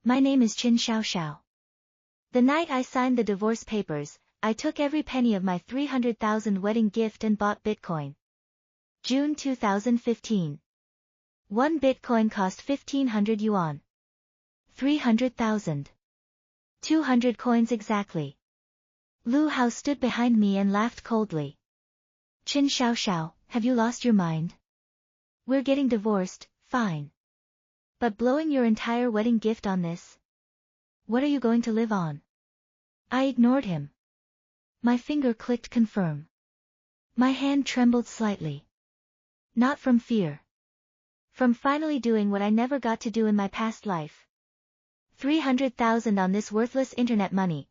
My name is Qin Xiaoxiao. The night I signed the divorce papers, I took every penny of my 300,000 wedding gift and bought Bitcoin. June 2015. One Bitcoin cost 1,500 yuan. 300,000. 200 coins exactly. Lu Hao stood behind me and laughed coldly. Qin Xiaoxiao, have you lost your mind? We're getting divorced, fine. But blowing your entire wedding gift on this? What are you going to live on? I ignored him. My finger clicked confirm. My hand trembled slightly. Not from fear. From finally doing what I never got to do in my past life. 300,000 on this worthless internet money.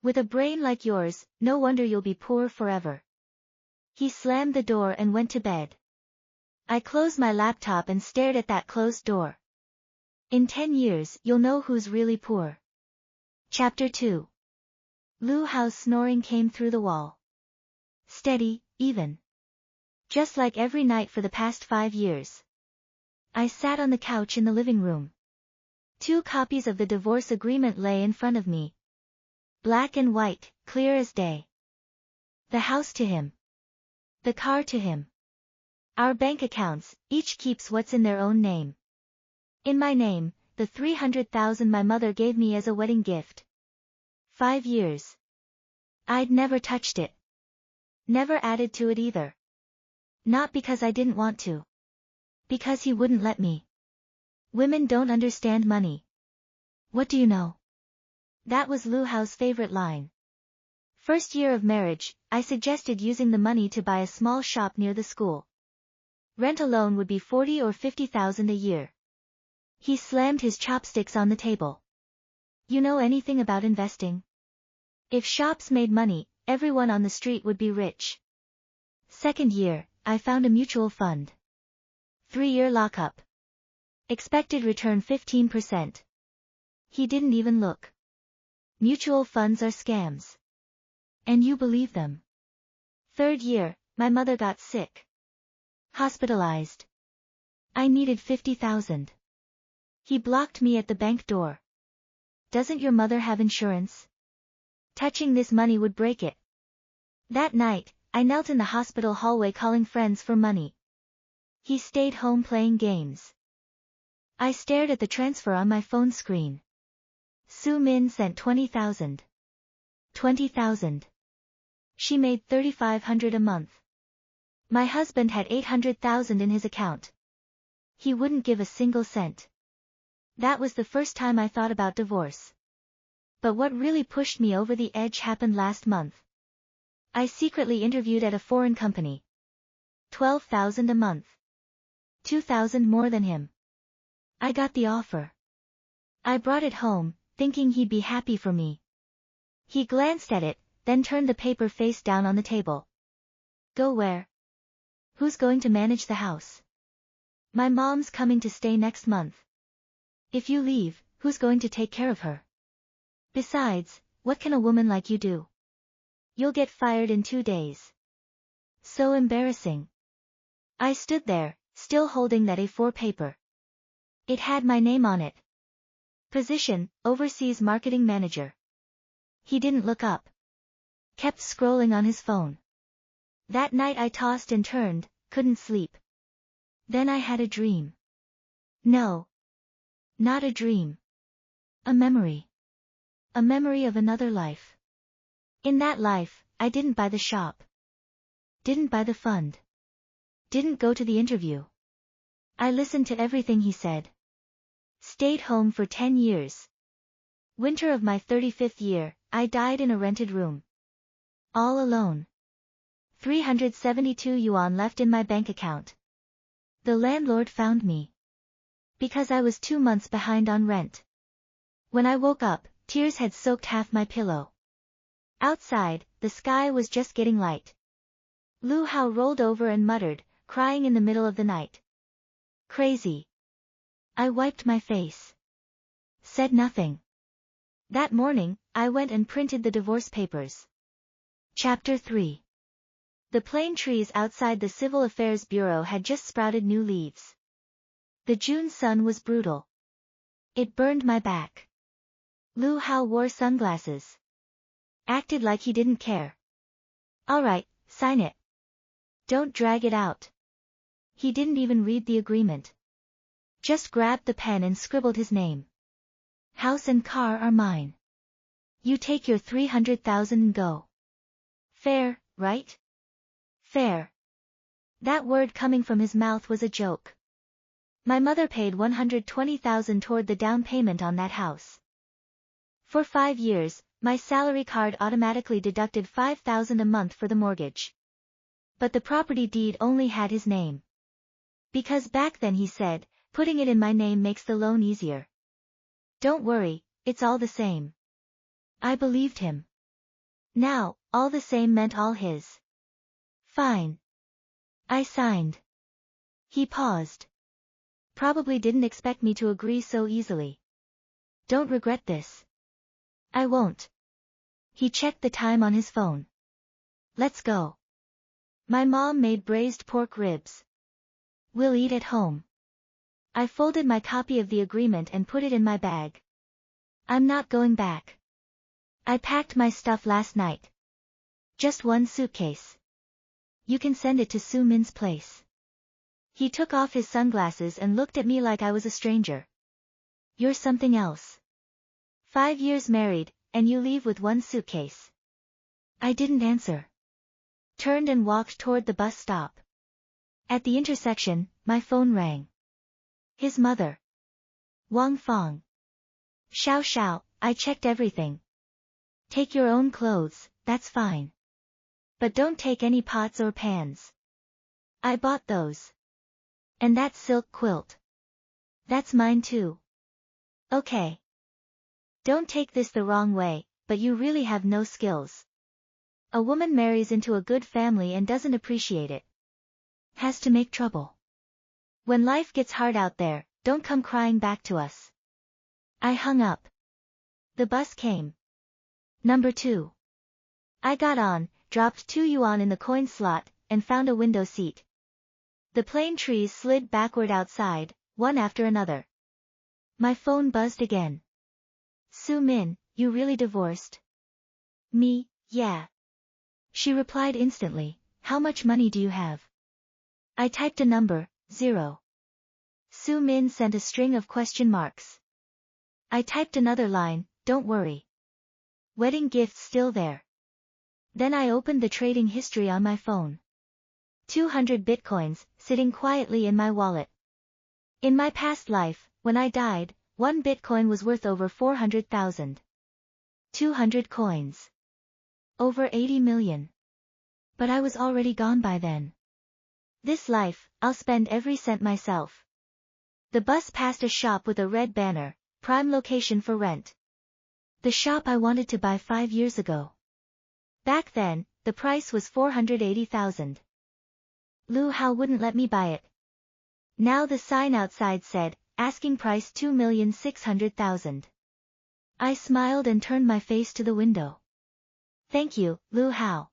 With a brain like yours, no wonder you'll be poor forever. He slammed the door and went to bed. I closed my laptop and stared at that closed door. In 10 years, you'll know who's really poor. Chapter 2. Lu Hao's snoring came through the wall. Steady, even. Just like every night for the past 5 years. I sat on the couch in the living room. 2 copies of the divorce agreement lay in front of me. Black and white, clear as day. The house to him. The car to him. Our bank accounts, each keeps what's in their own name. In my name, the 300,000 my mother gave me as a wedding gift. 5 years. I'd never touched it. Never added to it either. Not because I didn't want to. Because he wouldn't let me. Women don't understand money. What do you know? That was Lu Hao's favorite line. First year of marriage, I suggested using the money to buy a small shop near the school. Rent alone would be 40 or 50,000 a year. He slammed his chopsticks on the table. You know anything about investing? If shops made money, everyone on the street would be rich. Second year, I found a mutual fund. 3-year lockup. Expected return 15%. He didn't even look. Mutual funds are scams. And you believe them. Third year, my mother got sick. Hospitalized. I needed 50,000. He blocked me at the bank door. Doesn't your mother have insurance? Touching this money would break it. That night, I knelt in the hospital hallway calling friends for money. He stayed home playing games. I stared at the transfer on my phone screen. Su Min sent 20,000. 20,000. She made 3,500 a month. My husband had 800,000 in his account. He wouldn't give a single cent. That was the first time I thought about divorce. But what really pushed me over the edge happened last month. I secretly interviewed at a foreign company. 12,000 a month. 2,000 more than him. I got the offer. I brought it home, thinking he'd be happy for me. He glanced at it, then turned the paper face down on the table. Go where? Who's going to manage the house? My mom's coming to stay next month. If you leave, who's going to take care of her? Besides, what can a woman like you do? You'll get fired in 2 days. So embarrassing. I stood there, still holding that A4 paper. It had my name on it. Position, Overseas Marketing Manager. He didn't look up. Kept scrolling on his phone. That night I tossed and turned, couldn't sleep. Then I had a dream. No. Not a dream. A memory. A memory of another life. In that life, I didn't buy the shop. Didn't buy the fund. Didn't go to the interview. I listened to everything he said. Stayed home for 10 years. Winter of my 35th year, I died in a rented room. All alone. 372 yuan left in my bank account. The landlord found me. Because I was 2 months behind on rent. When I woke up, tears had soaked half my pillow. Outside, the sky was just getting light. Lu Hao rolled over and muttered, crying in the middle of the night. Crazy. I wiped my face. Said nothing. That morning, I went and printed the divorce papers. Chapter 3. The plane trees outside the Civil Affairs Bureau had just sprouted new leaves. The June sun was brutal. It burned my back. Lu Hao wore sunglasses. Acted like he didn't care. Alright, sign it. Don't drag it out. He didn't even read the agreement. Just grabbed the pen and scribbled his name. House and car are mine. You take your 300,000 and go. Fair, right? Fair. That word coming from his mouth was a joke. My mother paid 120,000 toward the down payment on that house. For 5 years, my salary card automatically deducted 5,000 a month for the mortgage. But the property deed only had his name. Because back then he said, putting it in my name makes the loan easier. Don't worry, it's all the same. I believed him. Now, all the same meant all his. Fine. I signed. He paused. Probably didn't expect me to agree so easily. Don't regret this. I won't. He checked the time on his phone. Let's go. My mom made braised pork ribs. We'll eat at home. I folded my copy of the agreement and put it in my bag. I'm not going back. I packed my stuff last night. Just one suitcase. You can send it to Su Min's place. He took off his sunglasses and looked at me like I was a stranger. You're something else. 5 years married, and you leave with one suitcase. I didn't answer. Turned and walked toward the bus stop. At the intersection, my phone rang. His mother. Wang Fong. Xiao Xiao, I checked everything. Take your own clothes, that's fine. But don't take any pots or pans. I bought those. And that silk quilt. That's mine too. Okay. Don't take this the wrong way, but you really have no skills. A woman marries into a good family and doesn't appreciate it. Has to make trouble. When life gets hard out there, don't come crying back to us. I hung up. The bus came. Number 2. I got on, dropped 2 yuan in the coin slot, and found a window seat. The plane trees slid backward outside, one after another. My phone buzzed again. Su Min, you really divorced? Me, yeah. She replied instantly, how much money do you have? I typed a number, 0. Su Min sent a string of question marks. I typed another line, don't worry. Wedding gifts still there. Then I opened the trading history on my phone. 200 bitcoins, sitting quietly in my wallet. In my past life, when I died, 1 bitcoin was worth over 400,000. 200 coins. Over 80 million. But I was already gone by then. This life, I'll spend every cent myself. The bus passed a shop with a red banner, prime location for rent. The shop I wanted to buy 5 years ago. Back then, the price was 480,000. Lu Hao wouldn't let me buy it. Now the sign outside said, asking price 2,600,000. I smiled and turned my face to the window. Thank you, Lu Hao.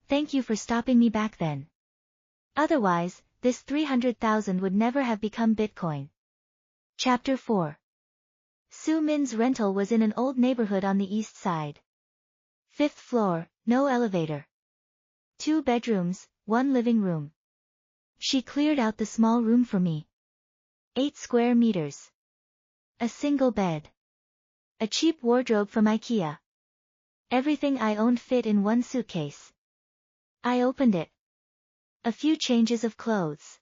Thank you for stopping me back then. Otherwise, this 300,000 would never have become Bitcoin. Chapter 4. Su Min's rental was in an old neighborhood on the east side. 5th floor, no elevator. 2 bedrooms, 1 living room. She cleared out the small room for me. 8 square meters. A single bed. A cheap wardrobe from IKEA. Everything I owned fit in 1 suitcase. I opened it. A few changes of clothes.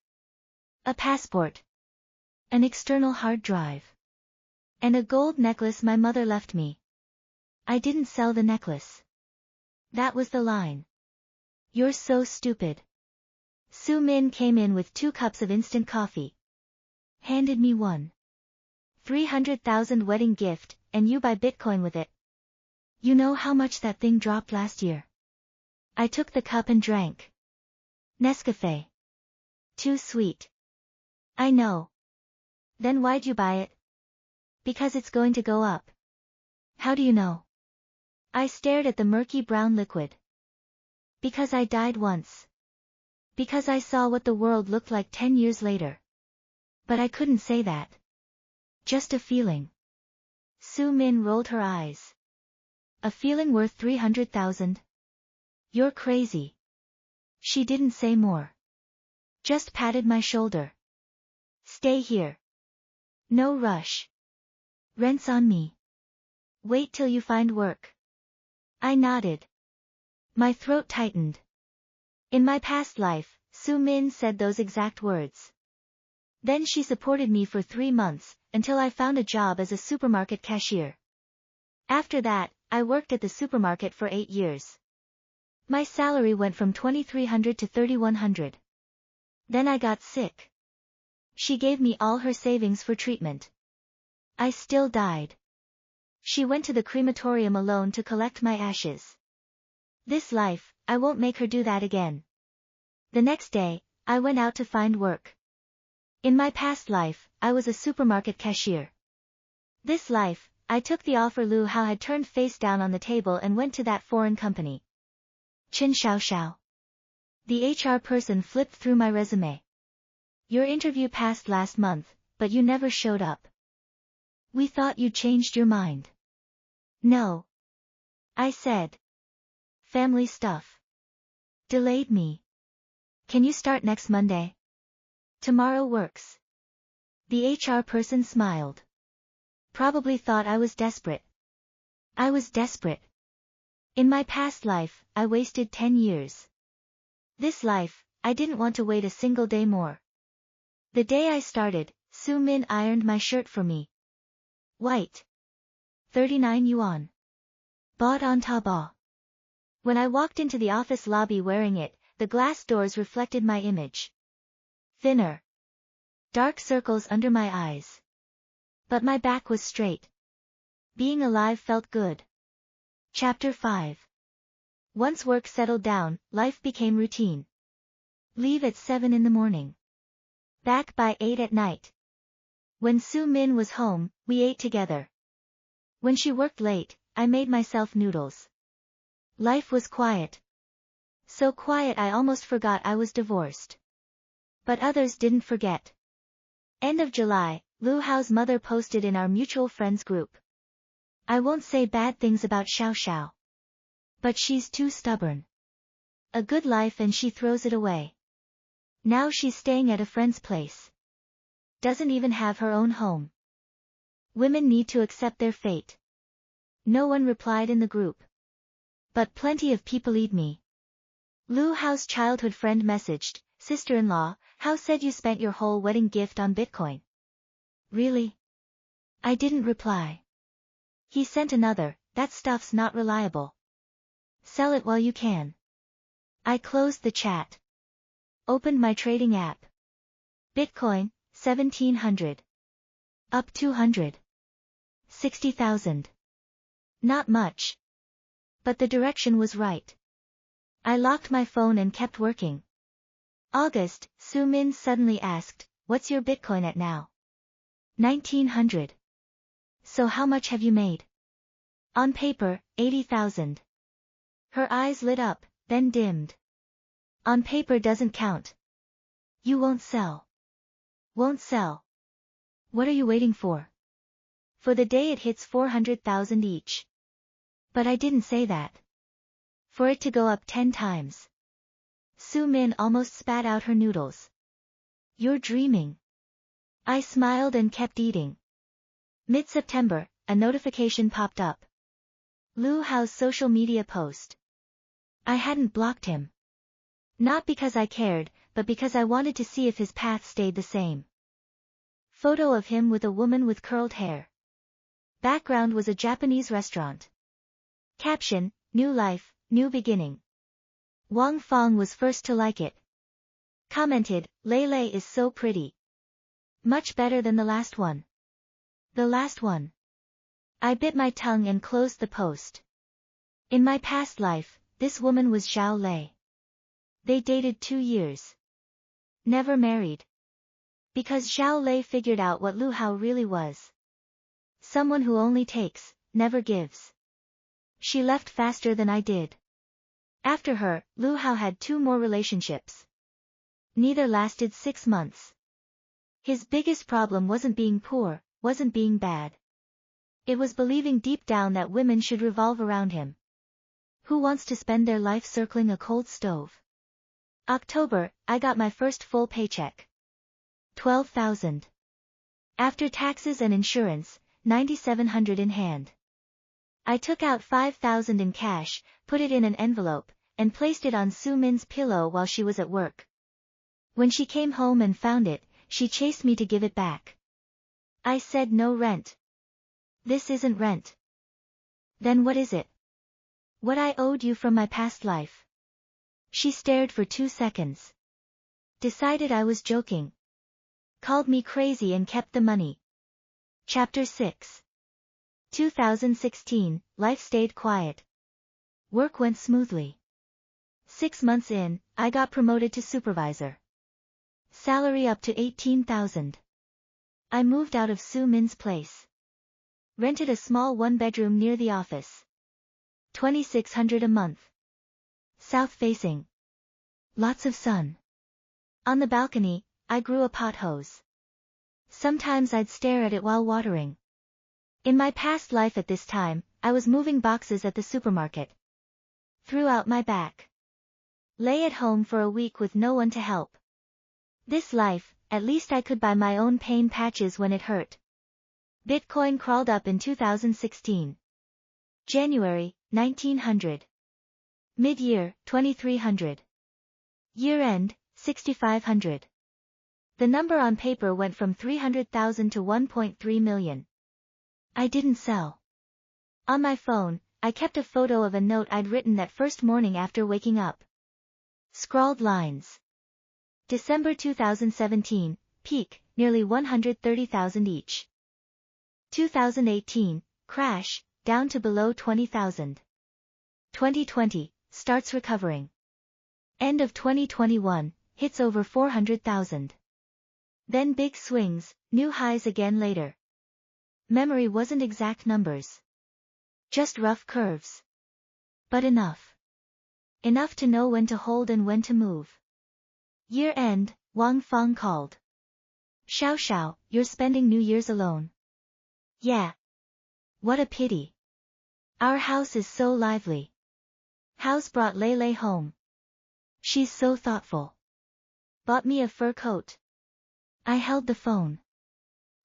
A passport. An external hard drive. And a gold necklace my mother left me. I didn't sell the necklace. That was the line. You're so stupid. Su Min came in with 2 cups of instant coffee. Handed me one. 300,000 wedding gift, and you buy Bitcoin with it. You know how much that thing dropped last year? I took the cup and drank. Nescafe. Too sweet. I know. Then why'd you buy it? Because it's going to go up. How do you know? I stared at the murky brown liquid. Because I died once. Because I saw what the world looked like 10 years later. But I couldn't say that. Just a feeling. Su Min rolled her eyes. A feeling worth 300,000? You're crazy. She didn't say more. Just patted my shoulder. Stay here. No rush. Rent's on me. Wait till you find work. I nodded. My throat tightened. In my past life, Su Min said those exact words. Then she supported me for 3 months, until I found a job as a supermarket cashier. After that, I worked at the supermarket for 8 years. My salary went from 2,300 to 3,100. Then I got sick. She gave me all her savings for treatment. I still died. She went to the crematorium alone to collect my ashes. This life, I won't make her do that again. The next day, I went out to find work. In my past life, I was a supermarket cashier. This life, I took the offer Lu Hao had turned face down on the table and went to that foreign company. Qin Xiaoxiao. The HR person flipped through my resume. Your interview passed last month, but you never showed up. We thought you changed your mind. No. I said. Family stuff. Delayed me. Can you start next Monday? Tomorrow works. The HR person smiled. Probably thought I was desperate. I was desperate. In my past life, I wasted 10 years. This life, I didn't want to wait a single day more. The day I started, Su Min ironed my shirt for me. White. 39 yuan. Bought on Taobao. When I walked into the office lobby wearing it, the glass doors reflected my image. Thinner. Dark circles under my eyes. But my back was straight. Being alive felt good. Chapter 5. Once work settled down, life became routine. Leave at 7 in the morning. Back by 8 at night. When Su Min was home, we ate together. When she worked late, I made myself noodles. Life was quiet. So quiet I almost forgot I was divorced. But others didn't forget. End of July, Lu Hao's mother posted in our mutual friends group. I won't say bad things about Xiao Xiao. But she's too stubborn. A good life and she throws it away. Now she's staying at a friend's place. Doesn't even have her own home. Women need to accept their fate. No one replied in the group. But plenty of people eat me. Lu Hao's childhood friend messaged, sister-in-law, Hao said you spent your whole wedding gift on Bitcoin. Really? I didn't reply. He sent another, that stuff's not reliable. Sell it while you can. I closed the chat. Opened my trading app. Bitcoin, 1,700. Up 200. 60,000. Not much. But the direction was right. I locked my phone and kept working. August, Su Min suddenly asked, what's your Bitcoin at now? 1,900. So how much have you made? On paper, 80,000. Her eyes lit up, then dimmed. On paper doesn't count. You won't sell. Won't sell. What are you waiting for? For the day it hits 400,000 each. But I didn't say that. For it to go up 10 times. Su Min almost spat out her noodles. You're dreaming. I smiled and kept eating. Mid-September, a notification popped up. Lu Hao's social media post. I hadn't blocked him. Not because I cared, but because I wanted to see if his path stayed the same. Photo of him with a woman with curled hair. Background was a Japanese restaurant. Caption, new life, new beginning. Wang Fong was first to like it. Commented, Lele is so pretty. Much better than the last one. The last one. I bit my tongue and closed the post. In my past life, this woman was Zhao Lei. They dated 2 years. Never married. Because Zhao Lei figured out what Lu Hao really was. Someone who only takes, never gives. She left faster than I did. After her, Lu Hao had 2 more relationships. Neither lasted 6 months. His biggest problem wasn't being poor, wasn't being bad. It was believing deep down that women should revolve around him. Who wants to spend their life circling a cold stove? October, I got my first full paycheck. 12,000. After taxes and insurance, 9,700 in hand. I took out 5,000 in cash, put it in an envelope, and placed it on Su Min's pillow while she was at work. When she came home and found it, she chased me to give it back. I said no rent. This isn't rent. Then what is it? What I owed you from my past life. She stared for 2 seconds. Decided I was joking. Called me crazy and kept the money. Chapter 6. 2016, life stayed quiet. Work went smoothly. 6 months in, I got promoted to supervisor. Salary up to 18,000. I moved out of Su Min's place. Rented a small 1-bedroom near the office. 2,600 a month. South facing. Lots of sun. On the balcony, I grew a pot hose. Sometimes I'd stare at it while watering. In my past life at this time, I was moving boxes at the supermarket. Threw out my back. Lay at home for a week with no one to help. This life, at least I could buy my own pain patches when it hurt. Bitcoin crawled up in 2016. January, 1900. Mid-year, 2300. Year-end, 6500. The number on paper went from 300,000 to 1.3 million. I didn't sell. On my phone, I kept a photo of a note I'd written that first morning after waking up. Scrawled lines. December 2017, peak, nearly 130,000 each. 2018, crash, down to below 20,000. 2020, starts recovering. End of 2021, hits over 400,000. Then big swings, new highs again later. Memory wasn't exact numbers. Just rough curves. But enough. Enough to know when to hold and when to move. Year end, Wang Feng called. Xiao Xiao, you're spending New Year's alone. Yeah. What a pity. Our house is so lively. How's brought Lei home? She's so thoughtful. Bought me a fur coat. I held the phone.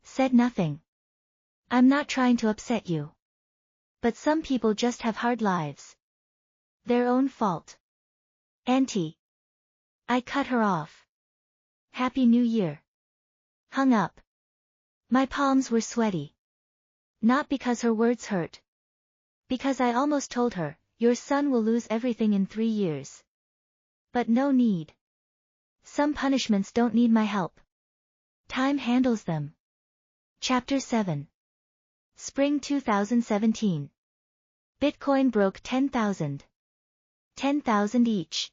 Said nothing. I'm not trying to upset you. But some people just have hard lives. Their own fault. Auntie. I cut her off. Happy New Year. Hung up. My palms were sweaty. Not because her words hurt. Because I almost told her, your son will lose everything in 3 years. But no need. Some punishments don't need my help. Time handles them. Chapter 7. Spring 2017. Bitcoin broke 10,000. 10,000 each.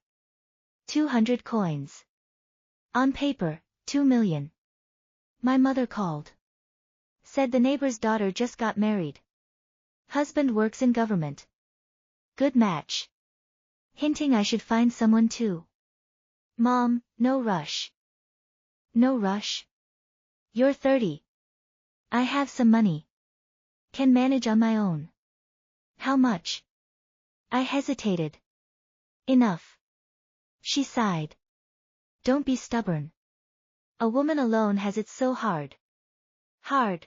200 coins. On paper, 2 million. My mother called. Said the neighbor's daughter just got married. Husband works in government. Good match. Hinting I should find someone too. Mom, no rush. No rush? You're 30. I have some money. Can manage on my own. How much? I hesitated. Enough. She sighed. Don't be stubborn. A woman alone has it so hard. Hard.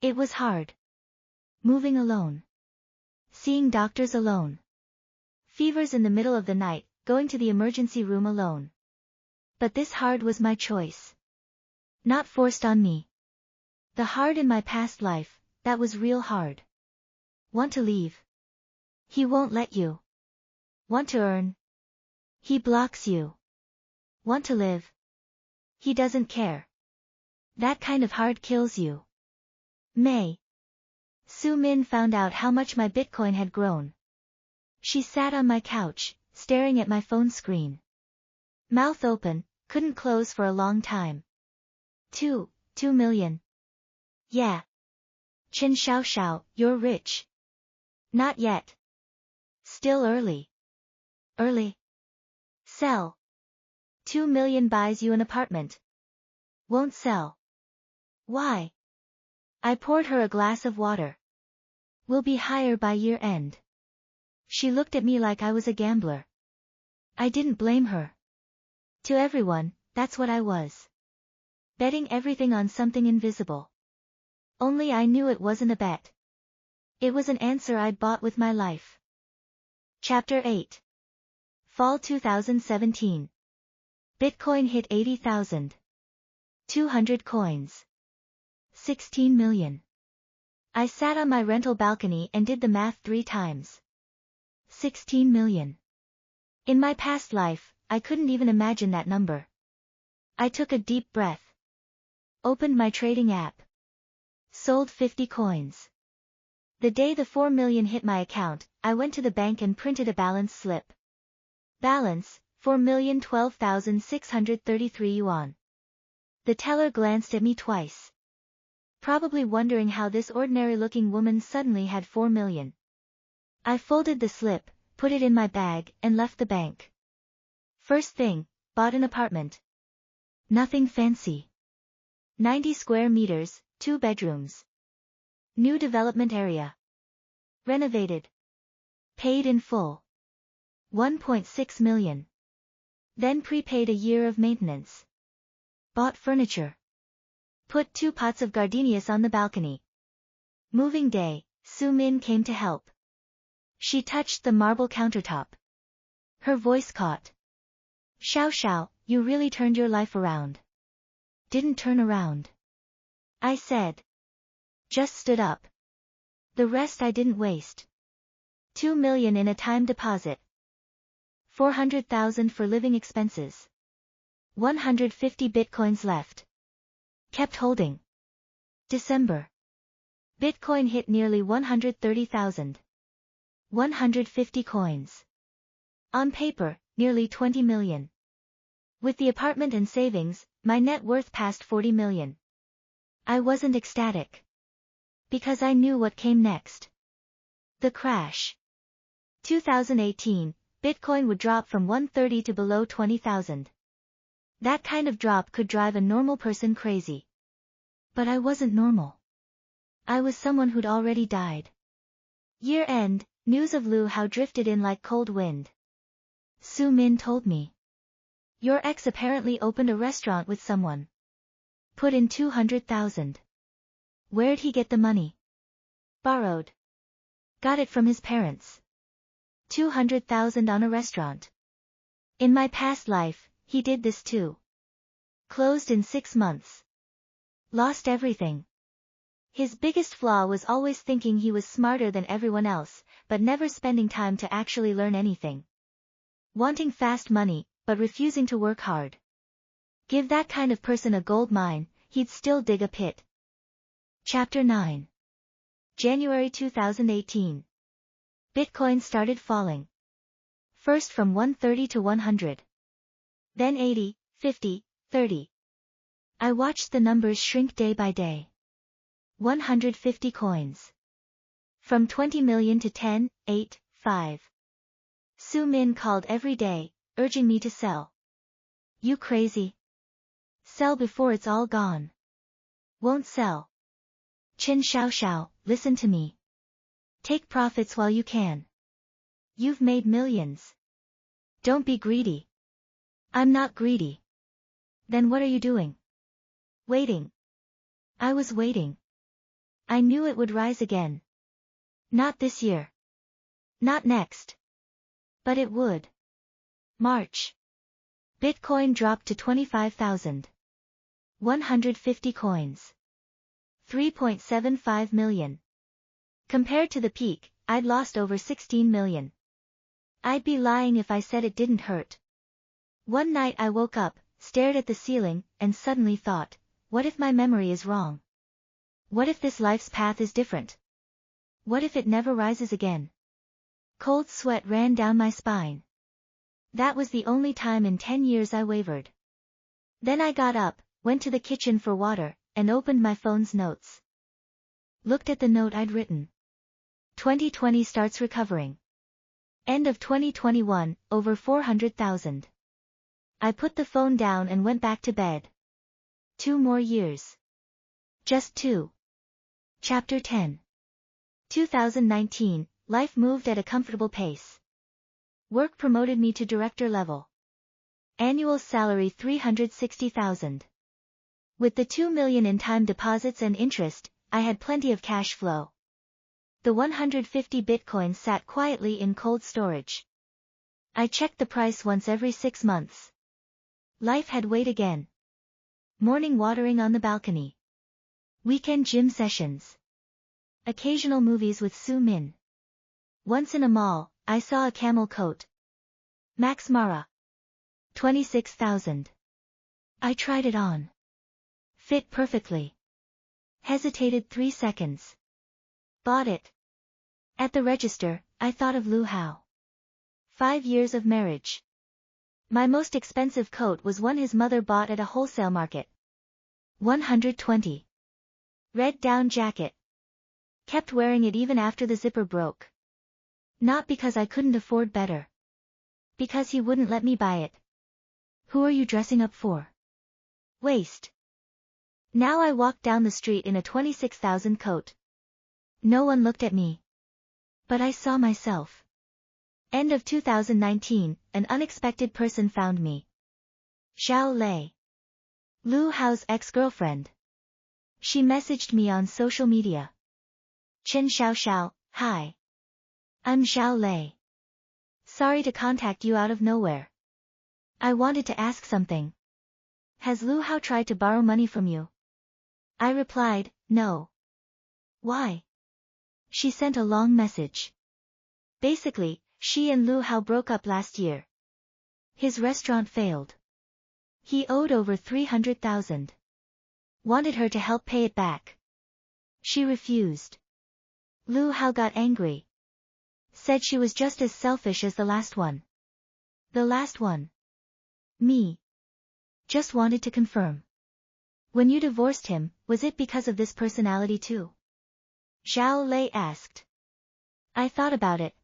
It was hard. Moving alone. Seeing doctors alone. Fevers in the middle of the night, going to the emergency room alone. But this hard was my choice. Not forced on me. The hard in my past life, that was real hard. Want to leave? He won't let you. Want to earn? He blocks you. Want to live? He doesn't care. That kind of hard kills you. May. Su Min found out how much my Bitcoin had grown. She sat on my couch, staring at my phone screen. Mouth open, couldn't close for a long time. 2 million. Yeah. Chen Xiao, you're rich. Not yet. Still early. Early. Sell. 2 million buys you an apartment. Won't sell. Why? I poured her a glass of water. We'll be higher by year end. She looked at me like I was a gambler. I didn't blame her. To everyone, that's what I was. Betting everything on something invisible. Only I knew it wasn't a bet. It was an answer I'd bought with my life. Chapter 8. Fall 2017. Bitcoin hit 80,000. 200 coins. 16 million. I sat on my rental balcony and did the math 3 times. 16 million. In my past life, I couldn't even imagine that number. I took a deep breath. Opened my trading app. Sold 50 coins. The day the 4 million hit my account, I went to the bank and printed a balance slip. Balance, 4,012,633 yuan. The teller glanced at me twice. Probably wondering how this ordinary-looking woman suddenly had 4 million. I folded the slip, put it in my bag, and left the bank. First thing, bought an apartment. Nothing fancy. 90 square meters, 2 bedrooms. New development area. Renovated. Paid in full. 1.6 million. Then prepaid a year of maintenance. Bought furniture. Put 2 pots of gardenias on the balcony. Moving day, Su Min came to help. She touched the marble countertop. Her voice caught. Xiao Xiao, you really turned your life around. Didn't turn around. I said. Just stood up. The rest I didn't waste. 2 million in a time deposit. 400,000 for living expenses. 150 bitcoins left. Kept holding. December. Bitcoin hit nearly 130,000. 150 coins. On paper, nearly 20 million. With the apartment and savings, my net worth passed 40 million. I wasn't ecstatic. Because I knew what came next. The crash. 2018, Bitcoin would drop from 130 to below 20,000. That kind of drop could drive a normal person crazy. But I wasn't normal. I was someone who'd already died. Year end, news of Lu Hao drifted in like cold wind. Su Min told me. Your ex apparently opened a restaurant with someone. Put in 200,000. Where'd he get the money? Borrowed. Got it from his parents. 200,000 on a restaurant. In my past life, he did this too. Closed in 6 months. Lost everything. His biggest flaw was always thinking he was smarter than everyone else, but never spending time to actually learn anything. Wanting fast money, but refusing to work hard. Give that kind of person a gold mine, he'd still dig a pit. Chapter 9. January 2018. Bitcoin started falling. First from 130 to 100. Then 80, 50, 30. I watched the numbers shrink day by day. 150 coins. From 20 million to 10, 8, 5. Su Min called every day, urging me to sell. You crazy? Sell before it's all gone. Won't sell. Qin Xiao Xiao, listen to me. Take profits while you can. You've made millions. Don't be greedy. I'm not greedy. Then what are you doing? Waiting. I was waiting. I knew it would rise again. Not this year. Not next. But it would. March. Bitcoin dropped to 25,000. 150 coins. 3.75 million. Compared to the peak, I'd lost over 16 million. I'd be lying if I said it didn't hurt. One night I woke up, stared at the ceiling, and suddenly thought, what if my memory is wrong? What if this life's path is different? What if it never rises again? Cold sweat ran down my spine. That was the only time in 10 years I wavered. Then I got up, went to the kitchen for water, and opened my phone's notes. Looked at the note I'd written. 2020 starts recovering. End of 2021, over 400,000. I put the phone down and went back to bed. 2 more years. Just 2. Chapter 10. 2019, life moved at a comfortable pace. Work promoted me to director level. Annual salary $360,000. With the $2 million in time deposits and interest, I had plenty of cash flow. The 150 Bitcoin sat quietly in cold storage. I checked the price once every 6 months. Life had weight again. Morning watering on the balcony. Weekend gym sessions. Occasional movies with Sue Min. Once in a mall, I saw a camel coat. Max Mara. 26,000. I tried it on. Fit perfectly. Hesitated 3 seconds. Bought it. At the register, I thought of Lu Hao. 5 years of marriage. My most expensive coat was one his mother bought at a wholesale market. 120. Red down jacket. Kept wearing it even after the zipper broke. Not because I couldn't afford better. Because he wouldn't let me buy it. Who are you dressing up for? Waste. Now I walked down the street in a 26,000 coat. No one looked at me. But I saw myself. End of 2019, an unexpected person found me. Xiao Lei. Lu Hao's ex-girlfriend. She messaged me on social media. Chen Xiao, hi. I'm Xiao Lei. Sorry to contact you out of nowhere. I wanted to ask something. Has Lu Hao tried to borrow money from you? I replied, no. Why? She sent a long message. Basically, she and Lu Hao broke up last year. His restaurant failed. He owed over 300,000. Wanted her to help pay it back. She refused. Lu Hao got angry. Said she was just as selfish as the last one. The last one? Me. Just wanted to confirm. When you divorced him, was it because of this personality too? Xiao Lei asked. I thought about it.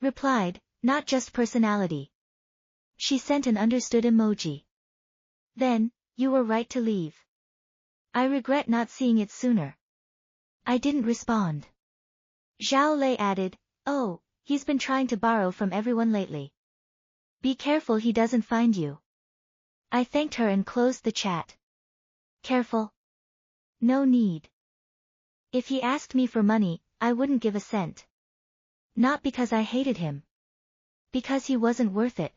Replied, not just personality. She sent an understood emoji. Then, you were right to leave. I regret not seeing it sooner. I didn't respond. Xiao Lei added, oh, he's been trying to borrow from everyone lately. Be careful he doesn't find you. I thanked her and closed the chat. Careful? No need. If he asked me for money, I wouldn't give a cent. Not because I hated him. Because he wasn't worth it.